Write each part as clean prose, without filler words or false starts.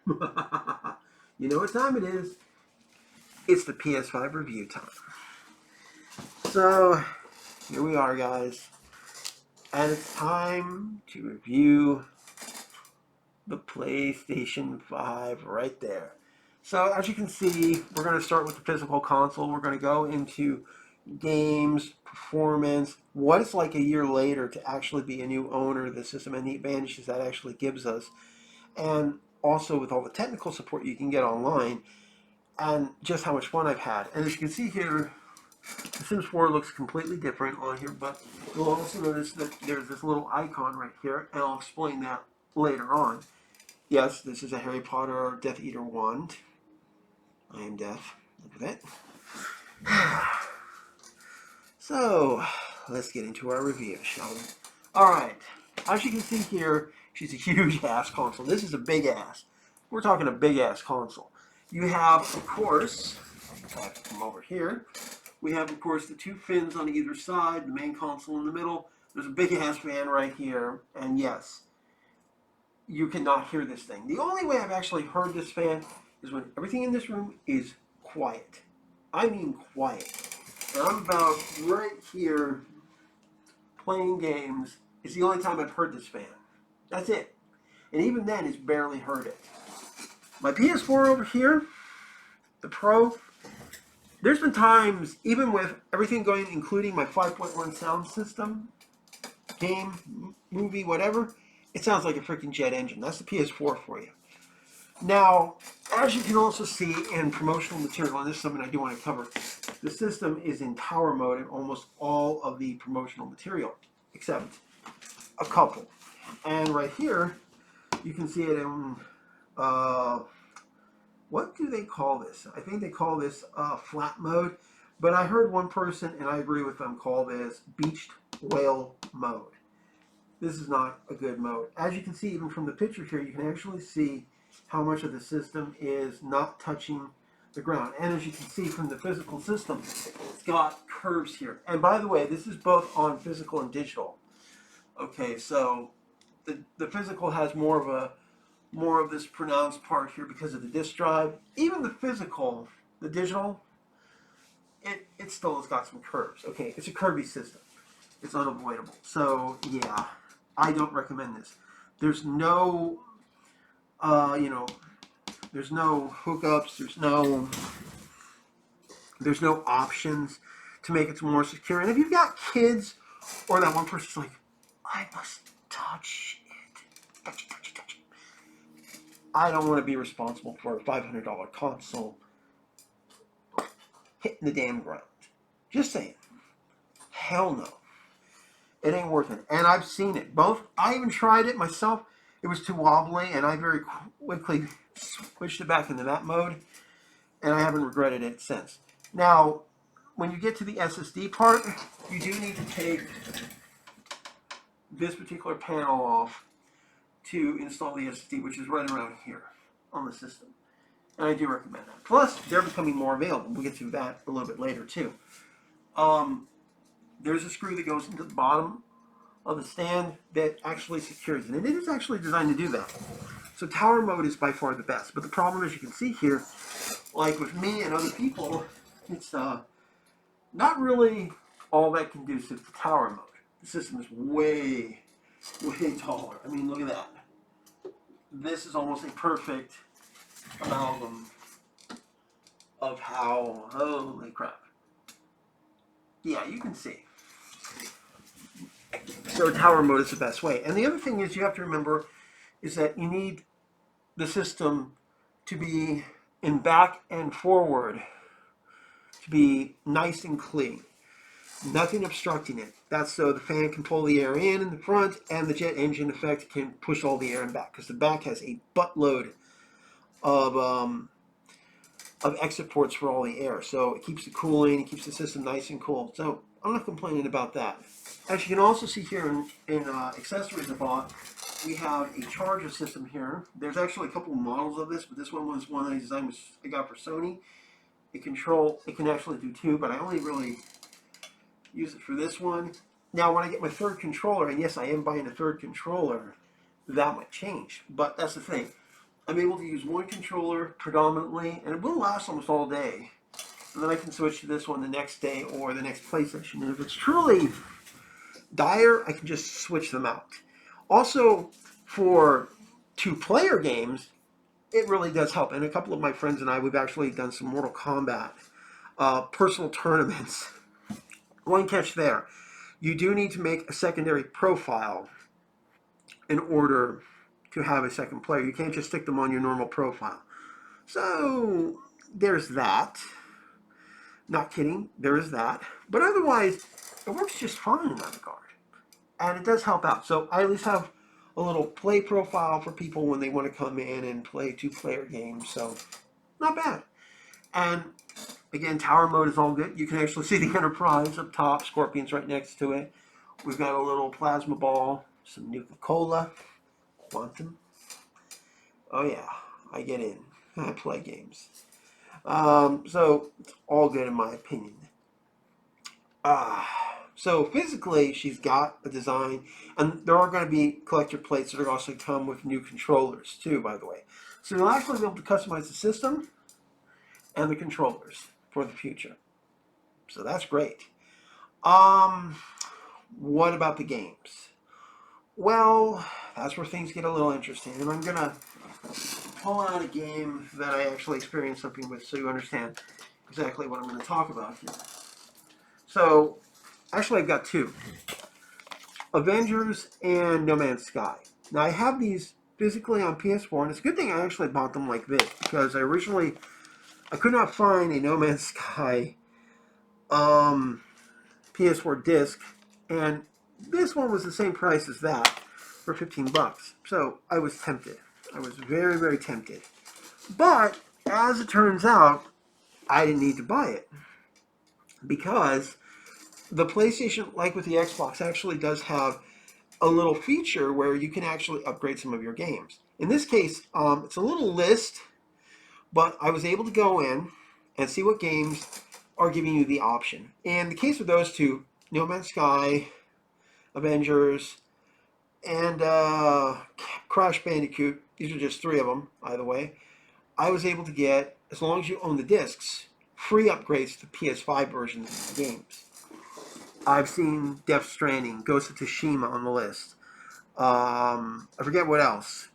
You know what time it is? It's the PS5 review time. So, here we are, guys. And it's time to review the PlayStation 5 right there. So, as you can see, we're going to start with the physical console. We're going to go into games, performance, what it's like a year later to actually be a new owner of the system, and the advantages that actually gives us. And also with all the technical support you can get online, and just how much fun I've had. And as you can see here, The Sims 4 looks completely different on here, but you'll also notice that there's this little icon right here, and I'll explain that later on. Yes, this is a Harry Potter Death Eater wand. I am deaf. Look at that. So, let's get into our review, shall we? Alright, as you can see here, she's a huge ass console. This is a big ass. We're talking a big ass console. You have, of course, I have to come over here. We have, of course, the two fins on either side, the main console in the middle. There's a big ass fan right here, and yes, you cannot hear this thing. The only way I've actually heard this fan is when everything in this room is quiet. I mean quiet. And I'm about right here playing games. It's the only time I've heard this fan. That's it. And even then, it's barely heard it. My PS4 over here, the Pro, there's been times, even with everything going, including my 5.1 sound system, game, movie, whatever, it sounds like a freaking jet engine. That's the PS4 for you. Now, as you can also see in promotional material, and this is something I do want to cover, the system is in tower mode in almost all of the promotional material, except a couple. And right here, you can see it in, what do they call this? I think they call this flat mode, but I heard one person, and I agree with them, call this beached whale mode. This is not a good mode. As you can see, even from the picture here, you can actually see how much of the system is not touching the ground. And as you can see from the physical system, it's got curves here. And by the way, this is both on physical and digital. Okay, so the physical has more of this pronounced part here because of the disk drive. Even the physical, the digital, it still has got some curves. Okay, it's a curvy system. It's unavoidable. So yeah, I don't recommend this. There's no, there's no hookups. There's no options to make it more secure. And if you've got kids, or that one person's like, I must touch it, touch it, touch it, touch it. I don't want to be responsible for a $500 console hitting the damn ground. Just saying. Hell no. It ain't worth it. And I've seen it. Both. I even tried it myself. It was too wobbly, and I very quickly switched it back into that mode, and I haven't regretted it since. Now, when you get to the SSD part, you do need to take this particular panel off to install the SSD, which is right around here on the system. And I do recommend that. Plus, they're becoming more available. We'll get to that a little bit later, too. There's a screw that goes into the bottom of the stand that actually secures it. And it is actually designed to do that. So tower mode is by far the best. But the problem, as you can see here, like with me and other people, it's not really all that conducive to tower mode. The system is way, way taller. I mean, look at that. This is almost a perfect amalgam of how, holy crap. Yeah, you can see. So tower mode is the best way. And the other thing is you have to remember is that you need the system to be in back and forward to be nice and clean. Nothing obstructing it. That's so the fan can pull the air in the front, and the jet engine effect can push all the air in back, because the back has a buttload of exit ports for all the air. So it keeps the cooling, it keeps the system nice and cool. So I'm not complaining about that. As you can also see here in accessories I bought, we have a charger system here. There's actually a couple of models of this, but this one was one I got for Sony. It can actually do two, but I only really use it for this one. Now, when I get my third controller, and yes, I am buying a third controller, that might change. But that's the thing. I'm able to use one controller predominantly, and it will last almost all day. And then I can switch to this one the next day or the next PlayStation. And if it's truly dire, I can just switch them out. Also, for two-player games, it really does help. And a couple of my friends and I, we've actually done some Mortal Kombat personal tournaments. One catch there. You do need to make a secondary profile in order to have a second player. You can't just stick them on your normal profile. So there's that. Not kidding, there is that. But otherwise, it works just fine in that regard. And it does help out. So I at least have a little play profile for people when they want to come in and play two-player games. So not bad. And again, tower mode is all good. You can actually see the Enterprise up top. Scorpion's right next to it. We've got a little plasma ball, some Nuka-Cola, Quantum. Oh yeah, I get in. I play games. So it's all good in my opinion. So physically, she's got a design, and there are going to be collector plates that are also come with new controllers too, by the way. So you'll actually be able to customize the system and the controllers for the future. So that's great. What about the games? Well, that's where things get a little interesting, and I'm gonna pull out a game that I actually experienced something with, so you understand exactly what I'm going to talk about here. So, actually, I've got two: Avengers and No Man's Sky. Now, I have these physically on PS4, and it's a good thing I actually bought them like this, because I could not find a No Man's Sky PS4 disc, and this one was the same price as that for 15 bucks. So I was tempted. I was very, very tempted. But as it turns out, I didn't need to buy it because the PlayStation, like with the Xbox, actually does have a little feature where you can actually upgrade some of your games. In this case, it's a little list, but I was able to go in and see what games are giving you the option. In the case of those two, No Man's Sky, Avengers, and Crash Bandicoot, these are just three of them, by the way, I was able to get, as long as you own the discs, free upgrades to PS5 versions of the games. I've seen Death Stranding, Ghost of Tsushima on the list. I forget what else.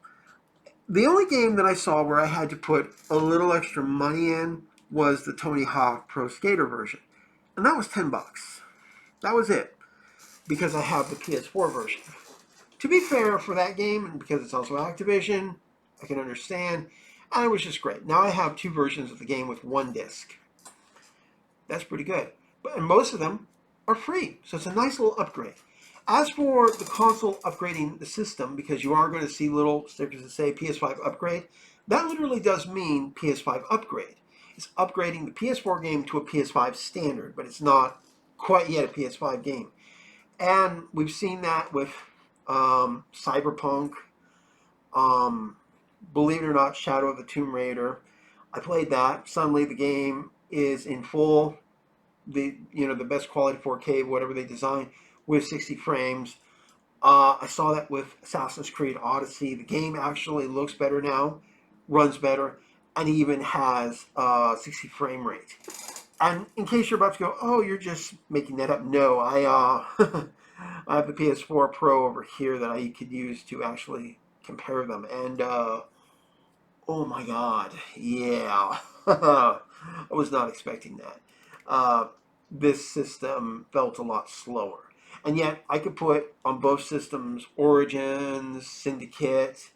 The only game that I saw where I had to put a little extra money in was the Tony Hawk Pro Skater version. And that was 10 bucks. That was it. Because I have the PS4 version. To be fair, for that game, and because it's also Activision, I can understand. And it was just great. Now I have two versions of the game with one disc. That's pretty good. And most of them are free. So it's a nice little upgrade. As for the console upgrading the system, because you are going to see little stickers that say PS5 upgrade, that literally does mean PS5 upgrade. It's upgrading the PS4 game to a PS5 standard, but it's not quite yet a PS5 game. And we've seen that with Cyberpunk, believe it or not, Shadow of the Tomb Raider. I played that. Suddenly the game is in full, the best quality 4K, whatever they design, with 60 frames. I saw that with Assassin's Creed Odyssey. The game actually looks better now, runs better, and even has 60 frame rate. And in case you're about to go, oh, you're just making that up. No, I I have the PS4 Pro over here that I could use to actually compare them. And oh my God, yeah, I was not expecting that. This system felt a lot slower. And yet, I could put on both systems Origins, Syndicate,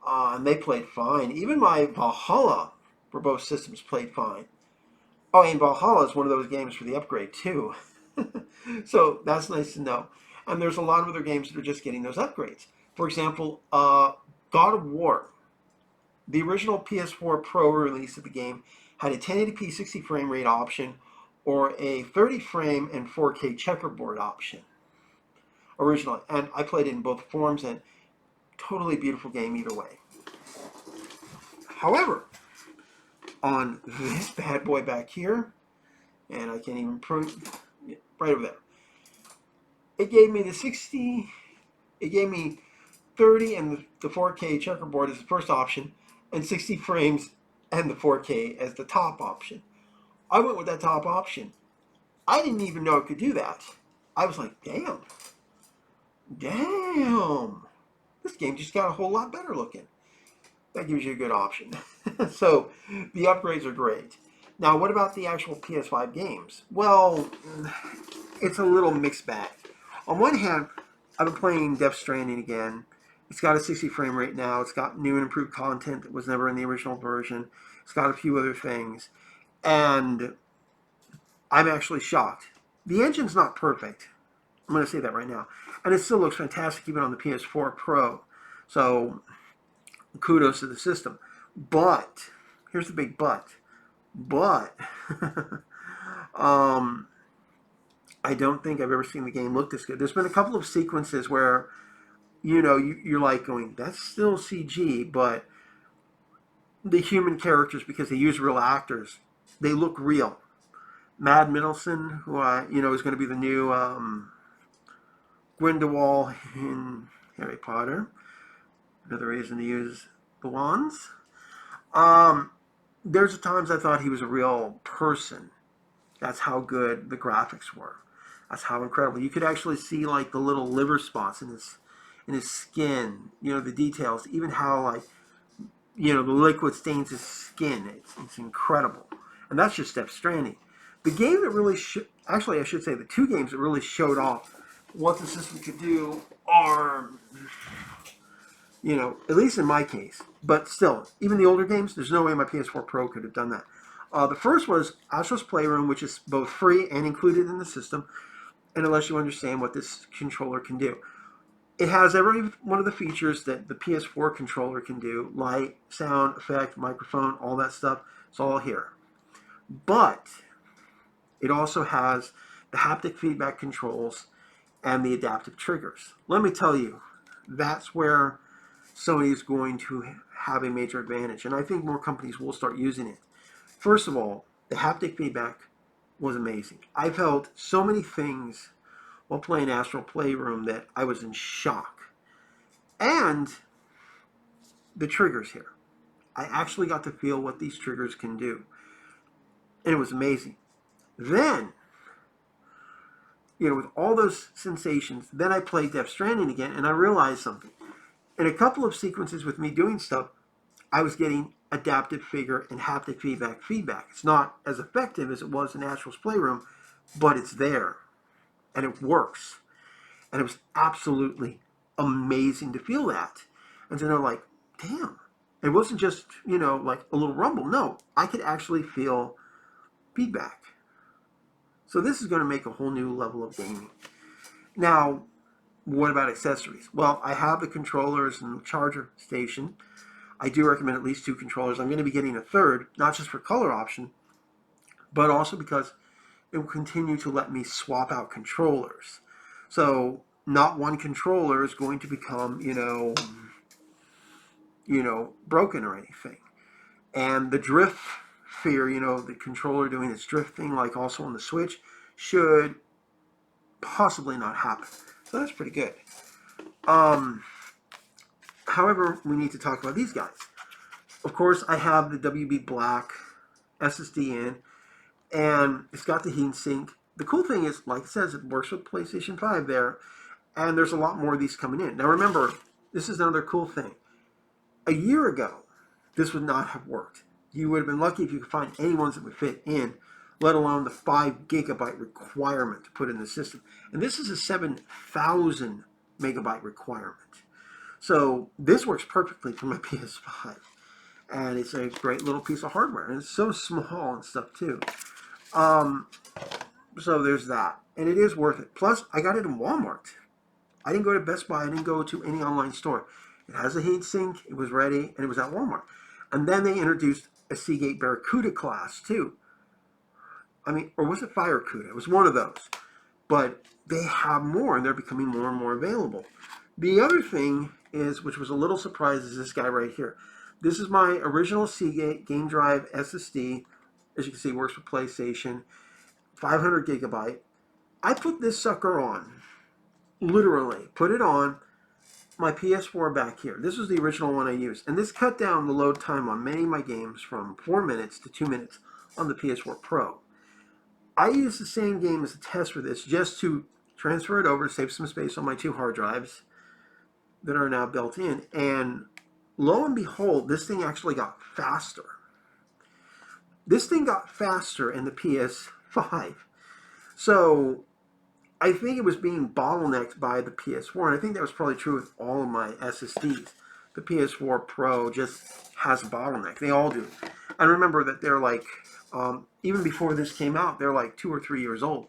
and they played fine. Even my Valhalla for both systems played fine. Oh, and Valhalla is one of those games for the upgrade, too. So that's nice to know. And there's a lot of other games that are just getting those upgrades. For example, God of War. The original PS4 Pro release of the game had a 1080p 60 frame rate option or a 30 frame and 4K checkerboard option originally. And I played it in both forms, and totally beautiful game either way. However, on this bad boy back here, and I can't even prove, right over there, it gave me the 60, it gave me 30 and the 4K checkerboard as the first option, and 60 frames and the 4K as the top option. I went with that top option. I didn't even know it could do that. I was like, damn. Damn. This game just got a whole lot better looking. That gives you a good option. So the upgrades are great. Now, what about the actual PS5 games? Well, it's a little mixed bag. On one hand, I've been playing Death Stranding again. It's got a 60 frame rate now. It's got new and improved content that was never in the original version. It's got a few other things. And I'm actually shocked. The engine's not perfect. I'm going to say that right now. And it still looks fantastic even on the PS4 Pro. So kudos to the system. But, here's the big but. But, I don't think I've ever seen the game look this good. There's been a couple of sequences where, you're like going, that's still CG, but the human characters, because they use real actors, they look real. Mad Middleton, who is going to be the new Grindelwald in Harry Potter. Another reason to use the wands. There's times I thought he was a real person. That's how good the graphics were. That's how incredible. You could actually see like the little liver spots in his skin. The details. Even how the liquid stains his skin. It's incredible. And that's just Death Stranding. The game that really actually I should say the two games that really showed off what the system could do are, at least in my case, but still, even the older games, there's no way my PS4 Pro could have done that. The first was Astro's Playroom, which is both free and included in the system, and unless you understand what this controller can do. It has every one of the features that the PS4 controller can do, light, sound, effect, microphone, all that stuff. It's all here. But it also has the haptic feedback controls and the adaptive triggers. Let me tell you, that's where Sony is going to have a major advantage, and I think more companies will start using it. First of all, the haptic feedback was amazing. I felt so many things while playing Astral Playroom that I was in shock. And the triggers here. I actually got to feel what these triggers can do. And it was amazing. Then, with all those sensations, then I played Death Stranding again, and I realized something. In a couple of sequences with me doing stuff, I was getting adaptive figure and haptic feedback. It's not as effective as it was in Astral's Playroom, but it's there. And it works. And it was absolutely amazing to feel that. And to know, like, damn. It wasn't just, like a little rumble. No, I could actually feel feedback. So this is going to make a whole new level of gaming. Now, what about accessories? Well, I have the controllers and the charger station. I do recommend at least 2 controllers. I'm going to be getting a third, not just for color option, but also because it will continue to let me swap out controllers. So not one controller is going to become, broken or anything. And the drift fear, the controller doing its drift thing, like also on the Switch, should possibly not happen. So that's pretty good. However, we need to talk about these guys. Of course, I have the WB Black SSD in, and it's got the heatsink. The cool thing is, like it says, it works with PlayStation 5 there, and there's a lot more of these coming in. Now remember, this is another cool thing. A year ago, this would not have worked. You would have been lucky if you could find any ones that would fit in, let alone the 5 gigabyte requirement to put in the system. And this is a 7,000 megabyte requirement. So this works perfectly for my PS5. And it's a great little piece of hardware. And it's so small and stuff too. So there's that. And it is worth it. Plus, I got it in Walmart. I didn't go to Best Buy. I didn't go to any online store. It has a heatsink. It was ready. And it was at Walmart. And then they introduced a Seagate Barracuda class too. Or was it Firecuda? It was one of those. But they have more, and they're becoming more and more available. The other thing is, which was a little surprise, is this guy right here. This is my original Seagate Game Drive SSD. As you can see, it works with PlayStation. 500 gigabyte. I put this sucker on. Literally. Put it on. my PS4 back here. This was the original one I used. And this cut down the load time on many of my games from 4 minutes to 2 minutes on the PS4 Pro. I used the same game as a test for this just to transfer it over, save some space on my 2 hard drives that are now built in. And lo and behold, this thing actually got faster. This thing got faster in the PS5. So I think it was being bottlenecked by the PS4, and I think that was probably true with all of my SSDs. The PS4 Pro just has a bottleneck. They all do. And remember that they're like, even before this came out, they're like 2 or 3 years old.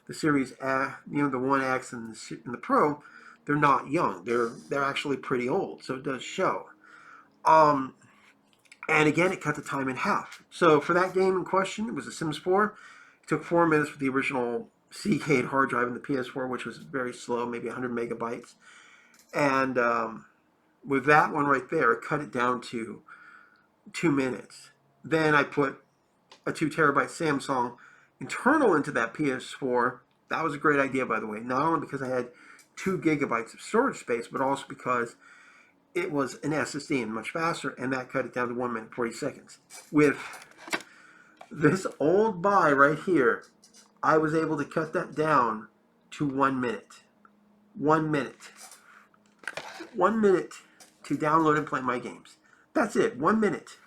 The Series, the 1X and the Pro, they're not young. They're actually pretty old, so it does show. And again, it cut the time in half. So for that game in question, it was a Sims 4. It took 4 minutes with the original CK hard drive in the PS4, which was very slow, maybe 100 megabytes. And with that one right there, it cut it down to 2 minutes. Then I put a 2 terabyte Samsung internal into that PS4. That was a great idea, by the way. Not only because I had 2 gigabytes of storage space, but also because it was an SSD and much faster, and that cut it down to 1 minute 40 seconds. With this old buy right here, I was able to cut that down to 1 minute. 1 minute. 1 minute to download and play my games. That's it, 1 minute.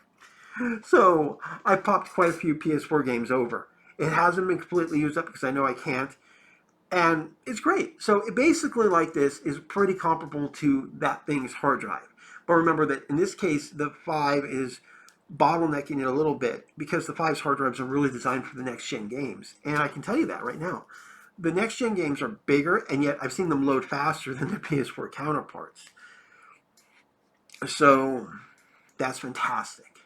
So I popped quite a few PS4 games over. It hasn't been completely used up because I know I can't. And it's great. So it basically, like this, is pretty comparable to that thing's hard drive. But remember that in this case, the 5 is bottlenecking it a little bit because the 5's hard drives are really designed for the next-gen games. And I can tell you that right now. The next-gen games are bigger, and yet I've seen them load faster than their PS4 counterparts. So that's fantastic.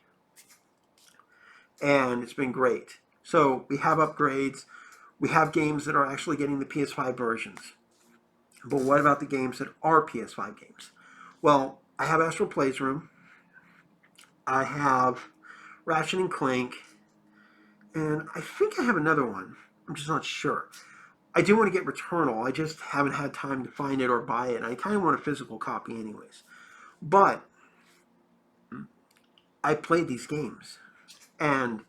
And it's been great. So we have upgrades. We have games that are actually getting the PS5 versions. But what about the games that are PS5 games? Well, I have Astral Playroom. I have Ratchet and Clank. And I think I have another one. I'm just not sure. I do want to get Returnal. I just haven't had time to find it or buy it. And I kind of want a physical copy anyways. But I played these games. And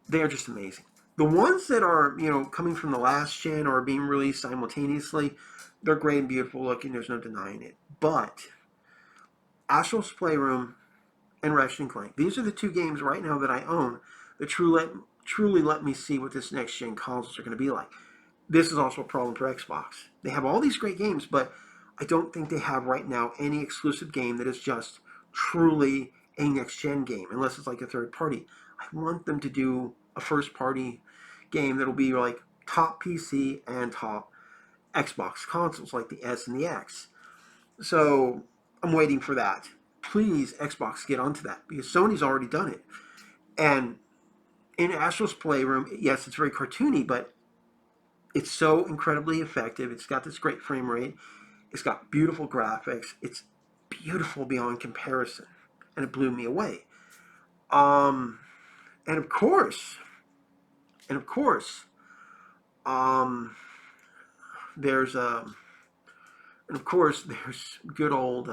they're just amazing. The ones that are, coming from the last gen or being released simultaneously, they're great and beautiful looking. There's no denying it. But Astral's Playroom and Ratchet and Clank, these are the 2 games right now that I own that truly let me see what this next gen consoles are going to be like. This is also a problem for Xbox. They have all these great games, but I don't think they have right now any exclusive game that is just truly a next gen game, unless it's like a third party. I want them to do a first party game that'll be like top PC and top Xbox consoles like the S and the X. So I'm waiting for that. Please, Xbox, get onto that because Sony's already done it. And in Astral's Playroom, yes, it's very cartoony, but it's so incredibly effective. It's got this great frame rate. It's got beautiful graphics. It's beautiful beyond comparison. And it blew me away. And of course, there's good old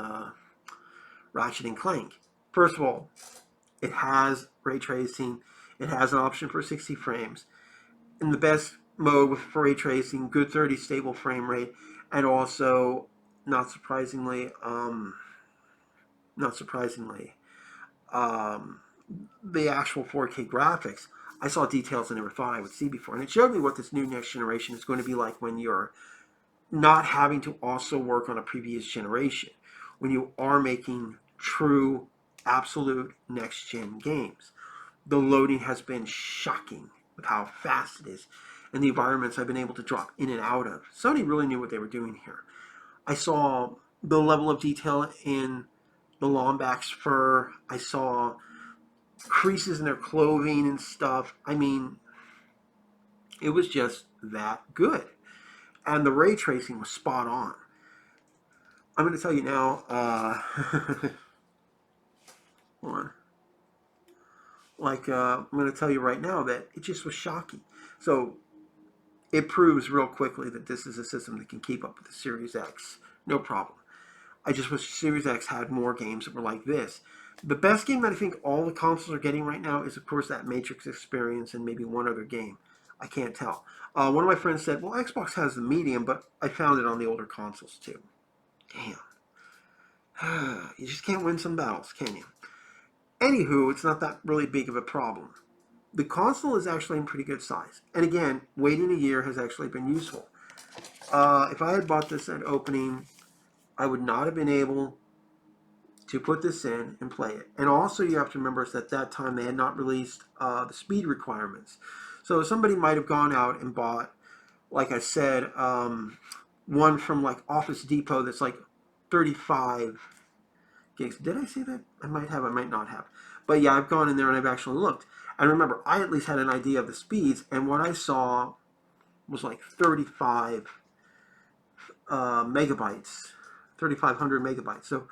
Ratchet and Clank. First of all, it has ray tracing. It has an option for 60 frames. In the best mode for ray tracing, good 30 stable frame rate, and also, not surprisingly, the actual 4K graphics. I saw details I never thought I would see before. And it showed me what this new next generation is going to be like when you're not having to also work on a previous generation. When you are making true, absolute next-gen games. The loading has been shocking with how fast it is. And the environments I've been able to drop in and out of. Sony really knew what they were doing here. I saw the level of detail in the Lombax fur. I saw creases in their clothing and stuff. I mean, it was just that good. And the ray tracing was spot on. I'm going to tell you now, hold on. I'm going to tell you right now that it just was shocking. So it proves real quickly that this is a system that can keep up with the Series X. No problem. I just wish Series X had more games that were like this. The best game that I think all the consoles are getting right now is, of course, that Matrix experience and maybe one other game. I can't tell. One of my friends said, well, Xbox has the medium, but I found it on the older consoles too. Damn. You just can't win some battles, can you? Anywho, it's not that really big of a problem. The console is actually in pretty good size. And again, waiting a year has actually been useful. If I had bought this at opening, I would not have been able to put this in and play it. And also you have to remember is at that time they had not released the speed requirements. So somebody might have gone out and bought, like I said, one from like Office Depot that's like 35 gigs. Did I say that? I might have, I might not have. But yeah, I've gone in there and I've actually looked. And remember, I at least had an idea of the speeds, and what I saw was like 35 megabytes, 3,500 megabytes. So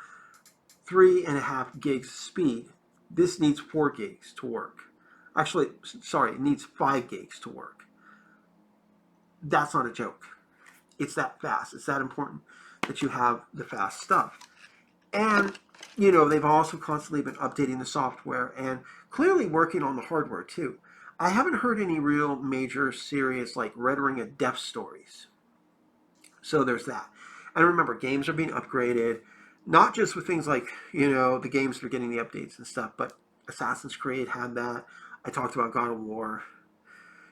3.5 gigs speed. This needs 4 gigs to work. Actually, sorry, it needs 5 gigs to work. That's not a joke. It's that fast. It's that important that you have the fast stuff. And, you know, they've also constantly been updating the software and clearly working on the hardware too. I haven't heard any real major serious like Red Ring of Death stories. So there's that. And remember, games are being upgraded, not just with things like, you know, the games that are getting the updates and stuff, but Assassin's Creed had that. I talked about God of War.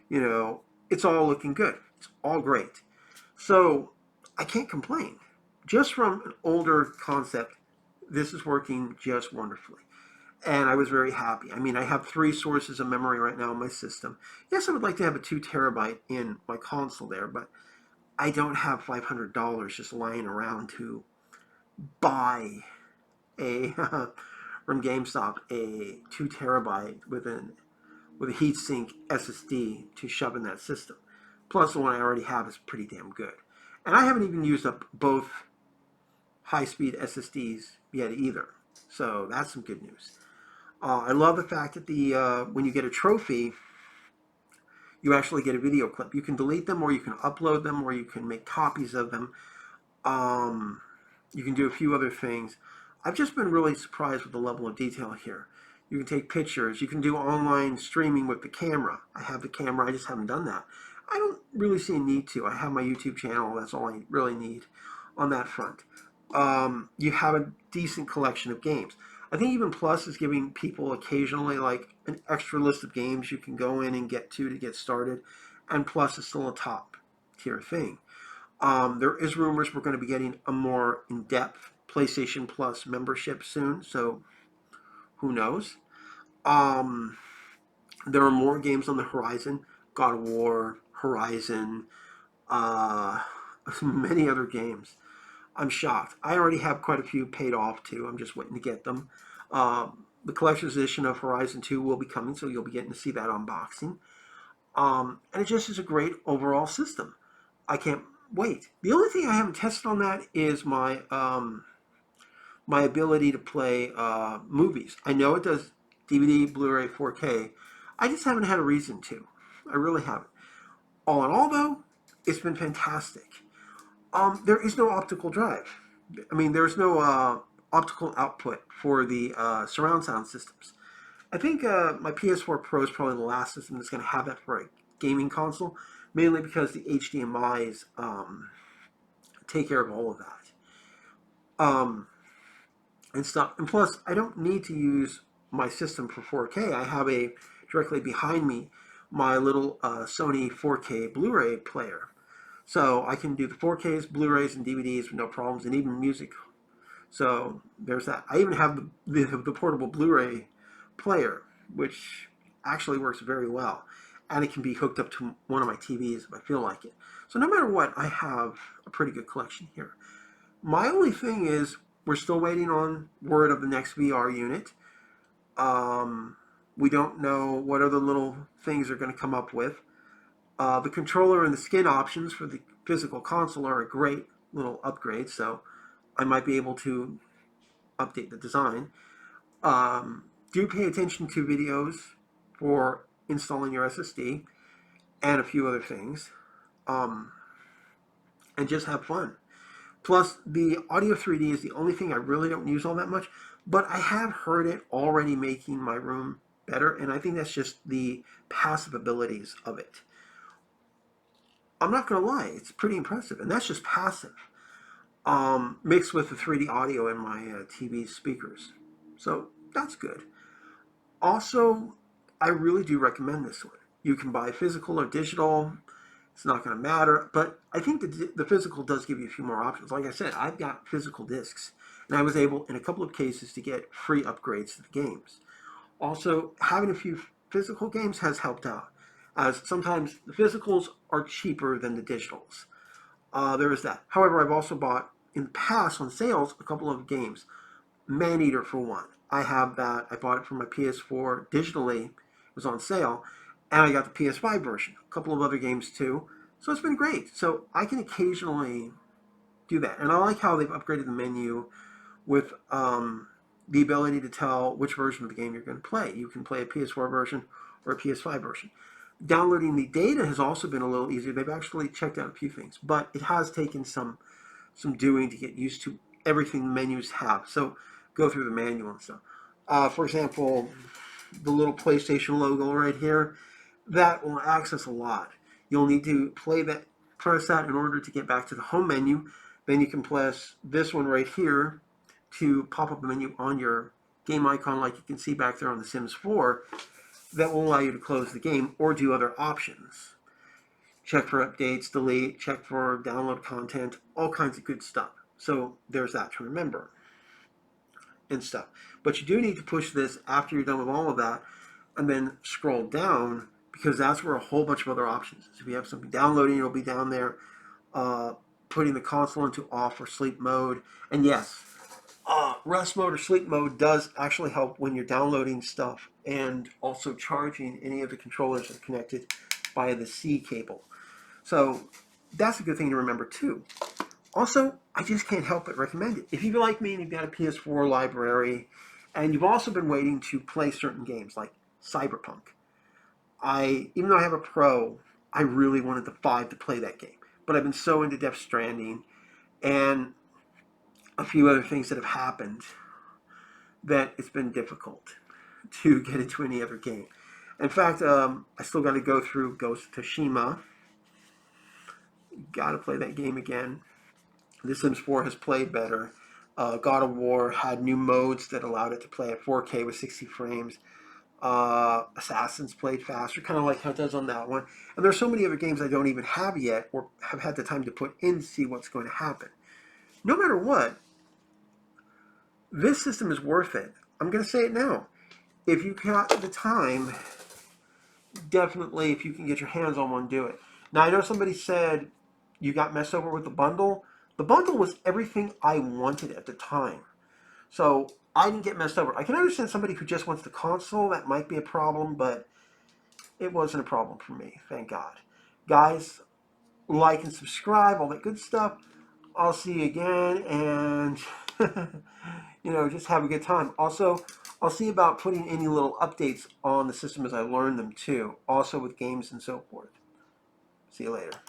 You know, it's all looking good. It's all great. So I can't complain. Just from an older concept, this is working just wonderfully. And I was very happy. I mean, I have 3 sources of memory right now in my system. Yes, I would like to have a 2 terabyte in my console there, but I don't have $500 just lying around to buy a from GameStop a 2 terabyte with a heatsink SSD to shove in that system. Plus, the one I already have is pretty damn good. And I haven't even used up both high-speed SSDs yet either. So that's some good news. I love the fact that when you get a trophy, you actually get a video clip. You can delete them, or you can upload them, or you can make copies of them. You can do a few other things. I've just been really surprised with the level of detail here. You can take pictures. You can do online streaming with the camera. I have the camera. I just haven't done that. I don't really see a need to. I have my YouTube channel. That's all I really need on that front. You have a decent collection of games. I think even Plus is giving people occasionally like an extra list of games you can go in and get to get started. And Plus is still a top tier thing. There is rumors we're going to be getting a more in-depth PlayStation Plus membership soon, so who knows? There are more games on the horizon. God of War, Horizon, many other games. I'm shocked. I already have quite a few paid off too. I'm just waiting to get them. The collector's edition of Horizon 2 will be coming, so you'll be getting to see that unboxing. And it just is a great overall system. I can't wait. The only thing I haven't tested on that is my my ability to play movies. I know it does DVD, Blu-ray, 4K. I just haven't had a reason to. I really haven't. All in all, though, it's been fantastic. There is no optical drive. I mean, there's no optical output for the surround sound systems. I think my PS4 Pro is probably the last system that's going to have that for a gaming console, mainly because the HDMIs take care of all of that. And stuff. And plus, I don't need to use my system for 4K. I have directly behind me my little Sony 4K Blu-ray player. So I can do the 4Ks, Blu-rays, and DVDs with no problems, and even music. So there's that. I even have the portable Blu-ray player, which actually works very well. And it can be hooked up to one of my TVs if I feel like it. So no matter what, I have a pretty good collection here. My only thing is, we're still waiting on word of the next VR unit. We don't know what other little things they're going to come up with. The controller and the skin options for the physical console are a great little upgrade, so I might be able to update the design. Do pay attention to videos for installing your SSD and a few other things. And just have fun. Plus, the Audio 3D is the only thing I really don't use all that much, but I have heard it already making my room better, and I think that's just the passive abilities of it. I'm not going to lie, it's pretty impressive, and that's just passive, mixed with the 3D audio in my TV speakers. So that's good. Also, I really do recommend this one. You can buy physical or digital. It's not going to matter, but I think the physical does give you a few more options. Like I said, I've got physical discs, and I was able, in a couple of cases, to get free upgrades to the games. Also, having a few physical games has helped out, as sometimes the physicals are cheaper than the digitals. There is that. However, I've also bought, in the past, on sales, a couple of games. Maneater, for one. I have that. I bought it for my PS4 digitally. It was on sale. And I got the PS5 version. A couple of other games, too. So it's been great. So I can occasionally do that. And I like how they've upgraded the menu with the ability to tell which version of the game you're going to play. You can play a PS4 version or a PS5 version. Downloading the data has also been a little easier. They've actually checked out a few things, but it has taken some doing to get used to everything the menus have. So go through the manual and stuff. For example, the little PlayStation logo right here, that will access a lot. You'll need to press that in order to get back to the home menu. Then you can press this one right here to pop up a menu on your game icon, like you can see back there on The Sims 4, that will allow you to close the game or do other options. Check for updates, delete, check for download content, all kinds of good stuff. So there's that to remember and stuff. But you do need to push this after you're done with all of that and then scroll down, because that's where a whole bunch of other options is. If you have something downloading, it'll be down there. Putting the console into off or sleep mode. And yes, rest mode or sleep mode does actually help when you're downloading stuff and also charging any of the controllers that are connected via the C cable. So that's a good thing to remember too. Also, I just can't help but recommend it. If you're like me and you've got a PS4 library and you've also been waiting to play certain games like Cyberpunk, even though I have a Pro, I really wanted the 5 to play that game. But I've been so into Death Stranding and a few other things that have happened that it's been difficult to get into any other game. In fact, I still got to go through Ghost of Tsushima. Got to play that game again. The Sims 4 has played better. God of War had new modes that allowed it to play at 4K with 60 frames. Assassins played faster, kind of like how it does on that one. And there's so many other games I don't even have yet or have had the time to put in to see what's going to happen. No matter what, this system is worth it. I'm going to say it now. If you've got the time, definitely, if you can get your hands on one, do it. Now, I know somebody said you got messed over with the bundle. The bundle was everything I wanted at the time. So I didn't get messed over. I can understand somebody who just wants the console. That might be a problem, but it wasn't a problem for me, thank God. Guys, like and subscribe, all that good stuff. I'll see you again, and just have a good time. Also, I'll see about putting any little updates on the system as I learn them too, also with games and so forth. See you later.